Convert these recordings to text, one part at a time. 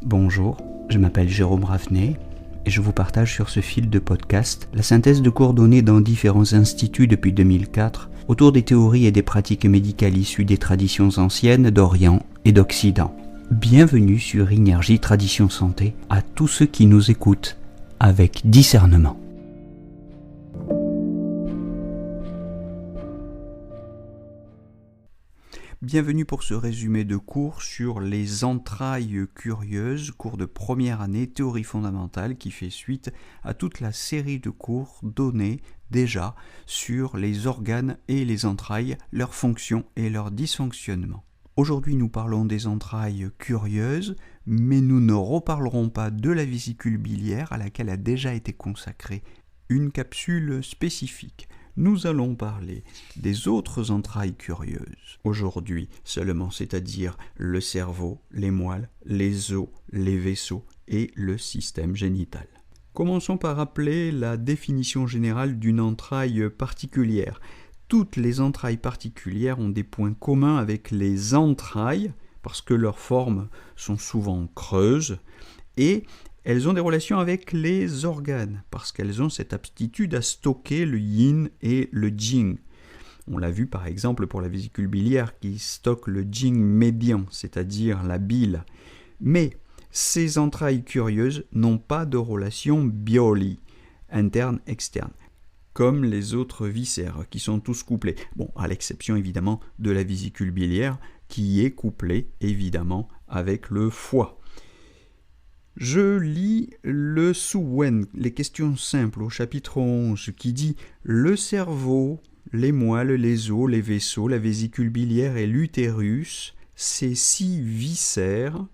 Bonjour, je m'appelle Jérôme Ravenet et je vous partage sur ce fil de podcast la synthèse de cours donnés dans différents instituts depuis 2004 autour des théories et des pratiques médicales issues des traditions anciennes d'Orient et d'Occident. Bienvenue sur Énergie Tradition Santé à tous ceux qui nous écoutent avec discernement. Bienvenue pour ce résumé de cours sur les entrailles curieuses, cours de première année, théorie fondamentale, qui fait suite à toute la série de cours donnés déjà sur les organes et les entrailles, leurs fonctions et leur dysfonctionnement. Aujourd'hui, nous parlons des entrailles curieuses, mais nous ne reparlerons pas de la vésicule biliaire à laquelle a déjà été consacrée une capsule spécifique. Nous allons parler des autres entrailles curieuses aujourd'hui seulement, c'est-à-dire le cerveau, les moelles, les os, les vaisseaux et le système génital. Commençons par rappeler la définition générale d'une entraille particulière. Toutes les entrailles particulières ont des points communs avec les entrailles parce que leurs formes sont souvent creuses et elles ont des relations avec les organes, parce qu'elles ont cette aptitude à stocker le yin et le jing. On l'a vu par exemple pour la vésicule biliaire qui stocke le jing médian, c'est-à-dire la bile. Mais ces entrailles curieuses n'ont pas de relation bioli, interne-externe, comme les autres viscères qui sont tous couplés. Bon, à l'exception évidemment de la vésicule biliaire qui est couplée évidemment avec le foie. Je lis le Suwen, les questions simples au chapitre 11, qui dit « Le cerveau, les moelles, les os, les vaisseaux, la vésicule biliaire et l'utérus, ces 6 viscères,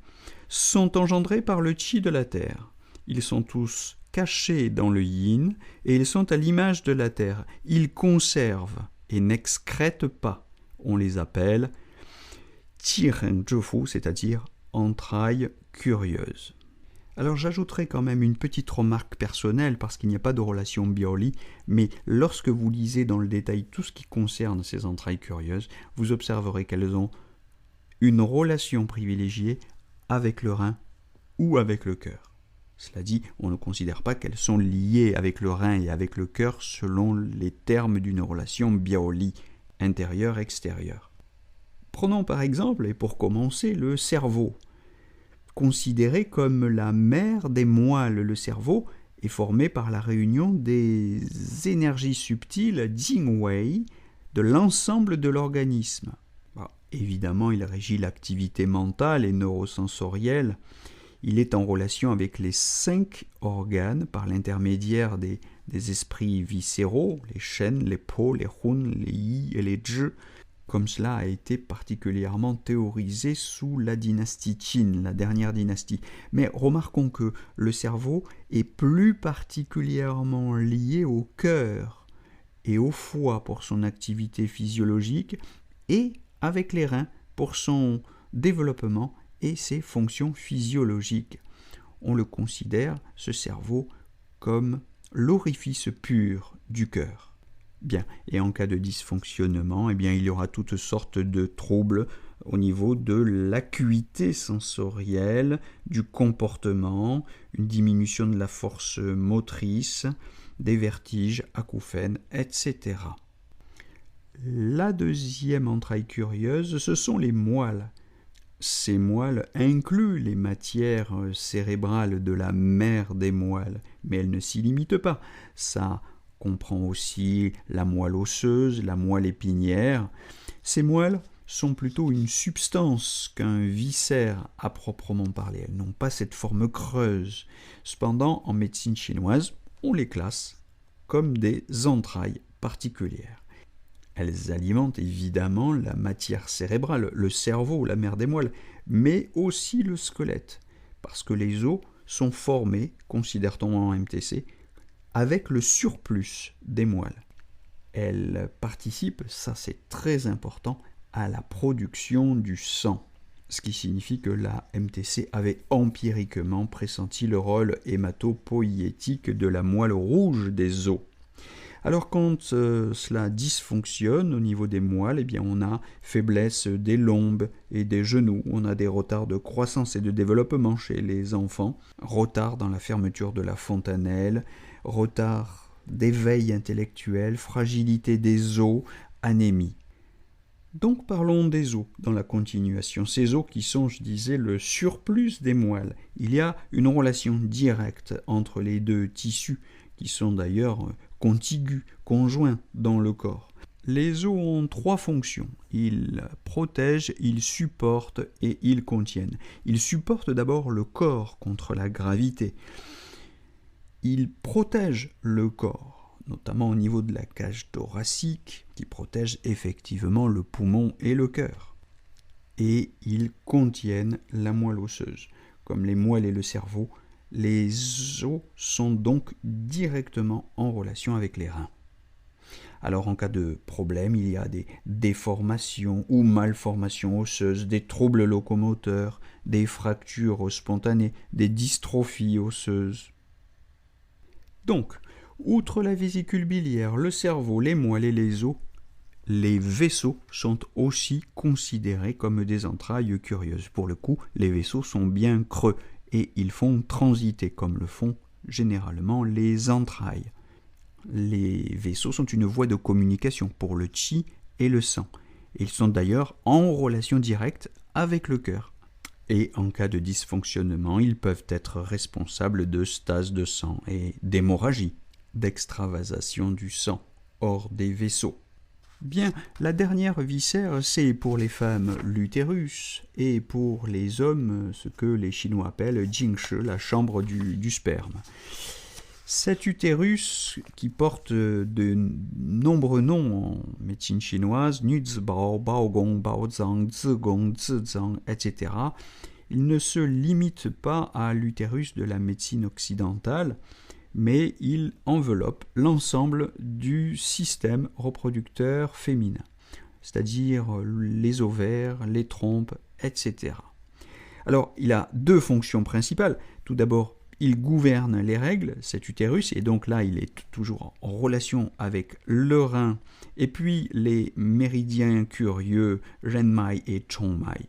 sont engendrés par le chi de la terre. Ils sont tous cachés dans le yin et ils sont à l'image de la terre. Ils conservent et n'excrètent pas. On les appelle Qi-ren-zhi-fu, c'est-à-dire entrailles curieuses. » Alors j'ajouterai quand même une petite remarque personnelle parce qu'il n'y a pas de relation bioli, mais lorsque vous lisez dans le détail tout ce qui concerne ces entrailles curieuses, vous observerez qu'elles ont une relation privilégiée avec le rein ou avec le cœur. Cela dit, on ne considère pas qu'elles sont liées avec le rein et avec le cœur selon les termes d'une relation bioli, intérieure-extérieure. Prenons par exemple, et pour commencer, le cerveau. Considéré comme la mère des moelles, le cerveau est formé par la réunion des énergies subtiles Jingwei de l'ensemble de l'organisme. Évidemment, il régit l'activité mentale et neurosensorielle. Il est en relation avec les 5 organes par l'intermédiaire des esprits viscéraux, les shen, les po, les hun, les yi et les zhi, comme cela a été particulièrement théorisé sous la dynastie Qin, la dernière dynastie. Mais remarquons que le cerveau est plus particulièrement lié au cœur et au foie pour son activité physiologique et avec les reins pour son développement et ses fonctions physiologiques. On le considère, ce cerveau, comme l'orifice pur du cœur. Bien, et en cas de dysfonctionnement, il y aura toutes sortes de troubles au niveau de l'acuité sensorielle, du comportement, une diminution de la force motrice, des vertiges, acouphènes, etc. La deuxième entraille curieuse, ce sont les moelles. Ces moelles incluent les matières cérébrales de la mère des moelles, mais elles ne s'y limitent pas. Ça comprend aussi la moelle osseuse, la moelle épinière. Ces moelles sont plutôt une substance qu'un viscère à proprement parler. Elles n'ont pas cette forme creuse. Cependant, en médecine chinoise, on les classe comme des entrailles particulières. Elles alimentent évidemment la matière cérébrale, le cerveau, la mère des moelles, mais aussi le squelette, parce que les os sont formés, considère-t-on en MTC, avec le surplus des moelles. Elles participent, ça c'est très important, à la production du sang, ce qui signifie que la MTC avait empiriquement pressenti le rôle hématopoïétique de la moelle rouge des os. Alors quand cela dysfonctionne au niveau des moelles, eh bien on a faiblesse des lombes et des genoux, on a des retards de croissance et de développement chez les enfants, retard dans la fermeture de la fontanelle, retard d'éveil intellectuel, fragilité des os, anémie. Donc parlons des os dans la continuation. Ces os qui sont, je disais, le surplus des moelles. Il y a une relation directe entre les deux tissus qui sont d'ailleurs contigus, conjoints dans le corps. Les os ont 3 fonctions. Ils protègent, ils supportent et ils contiennent. Ils supportent d'abord le corps contre la gravité. Ils protègent le corps, notamment au niveau de la cage thoracique, qui protège effectivement le poumon et le cœur. Et ils contiennent la moelle osseuse. Comme les moelles et le cerveau, les os sont donc directement en relation avec les reins. Alors en cas de problème, il y a des déformations ou malformations osseuses, des troubles locomoteurs, des fractures spontanées, des dystrophies osseuses. Donc, outre la vésicule biliaire, le cerveau, les moelles et les os, les vaisseaux sont aussi considérés comme des entrailles curieuses. Pour le coup, les vaisseaux sont bien creux et ils font transiter, comme le font généralement les entrailles. Les vaisseaux sont une voie de communication pour le qi et le sang. Ils sont d'ailleurs en relation directe avec le cœur. Et en cas de dysfonctionnement, ils peuvent être responsables de stase de sang et d'hémorragie, d'extravasation du sang hors des vaisseaux. Bien, la dernière viscère, c'est pour les femmes l'utérus et pour les hommes ce que les Chinois appellent Jingshi, la chambre du sperme. Cet utérus, qui porte de nombreux noms en médecine chinoise, Nuzbao, Baogong, Baozang, Zigong, Zizang, etc., il ne se limite pas à l'utérus de la médecine occidentale, mais il enveloppe l'ensemble du système reproducteur féminin, c'est-à-dire les ovaires, les trompes, etc. Alors, il a 2 fonctions principales. Tout d'abord, il gouverne les règles, cet utérus, et donc là, il est toujours en relation avec le rein, et puis les méridiens curieux Zhenmai et Chongmai.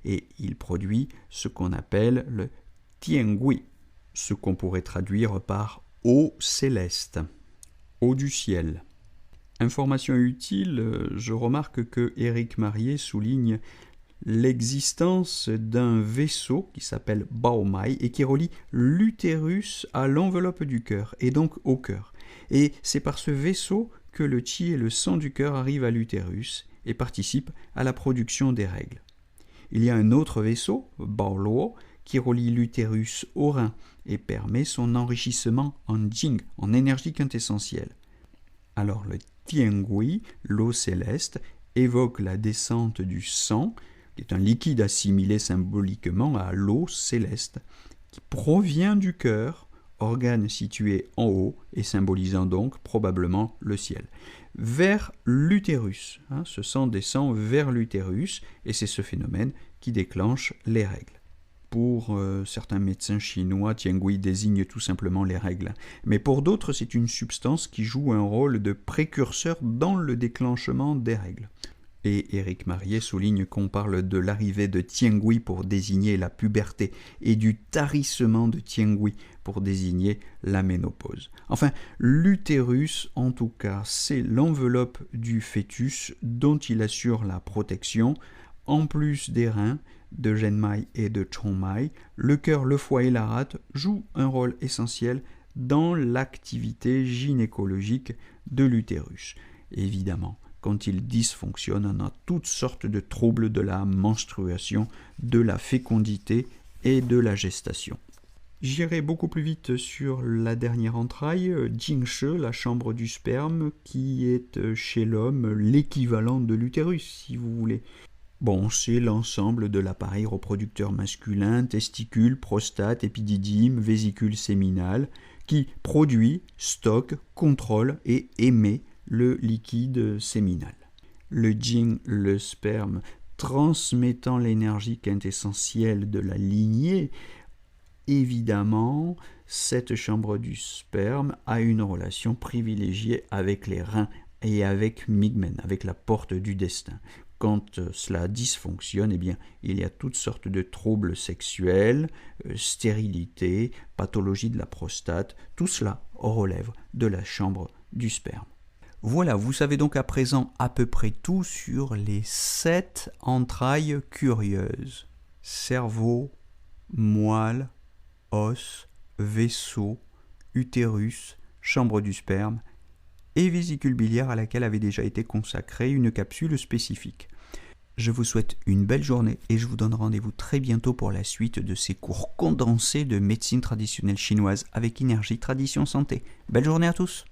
Et il produit ce qu'on appelle le Tiangui, ce qu'on pourrait traduire par eau céleste, eau du ciel. Information utile, je remarque que Éric Marié souligne l'existence d'un vaisseau qui s'appelle Baomai et qui relie l'utérus à l'enveloppe du cœur et donc au cœur. Et c'est par ce vaisseau que le qi et le sang du cœur arrivent à l'utérus et participent à la production des règles. Il y a un autre vaisseau, Baoluo, qui relie l'utérus au rein et permet son enrichissement en jing, en énergie quintessentielle. Alors le Tiangui, l'eau céleste, évoque la descente du sang, qui est un liquide assimilé symboliquement à l'eau céleste, qui provient du cœur, organe situé en haut et symbolisant donc probablement le ciel, vers l'utérus. Ce sang descend vers l'utérus et c'est ce phénomène qui déclenche les règles. Pour certains médecins chinois, Tiangui désigne tout simplement les règles. Mais pour d'autres, c'est une substance qui joue un rôle de précurseur dans le déclenchement des règles. Et Éric Marié souligne qu'on parle de l'arrivée de Tiangui pour désigner la puberté et du tarissement de Tiangui pour désigner la ménopause. Enfin, l'utérus, en tout cas, c'est l'enveloppe du fœtus dont il assure la protection. En plus des reins, de Zhenmai et de Chongmai, le cœur, le foie et la rate jouent un rôle essentiel dans l'activité gynécologique de l'utérus. Évidemment, quand il dysfonctionne, on a toutes sortes de troubles de la menstruation, de la fécondité et de la gestation. J'irai beaucoup plus vite sur la dernière entraille, Jingshi, la chambre du sperme, qui est chez l'homme l'équivalent de l'utérus, si vous voulez. Bon, c'est l'ensemble de l'appareil reproducteur masculin, testicules, prostate, épididyme, vésicule séminale, qui produit, stocke, contrôle et émet le liquide séminal. Le jing, le sperme, transmettant l'énergie quintessentielle de la lignée, évidemment, cette chambre du sperme a une relation privilégiée avec les reins et avec Migmen, avec la porte du destin. Quand cela dysfonctionne, eh bien, il y a toutes sortes de troubles sexuels, stérilité, pathologie de la prostate, tout cela relève de la chambre du sperme. Voilà, vous savez donc à présent à peu près tout sur les 7 entrailles curieuses. Cerveau, moelle, os, vaisseau, utérus, chambre du sperme et vésicule biliaire à laquelle avait déjà été consacrée une capsule spécifique. Je vous souhaite une belle journée et je vous donne rendez-vous très bientôt pour la suite de ces cours condensés de médecine traditionnelle chinoise avec Énergie Tradition Santé. Belle journée à tous!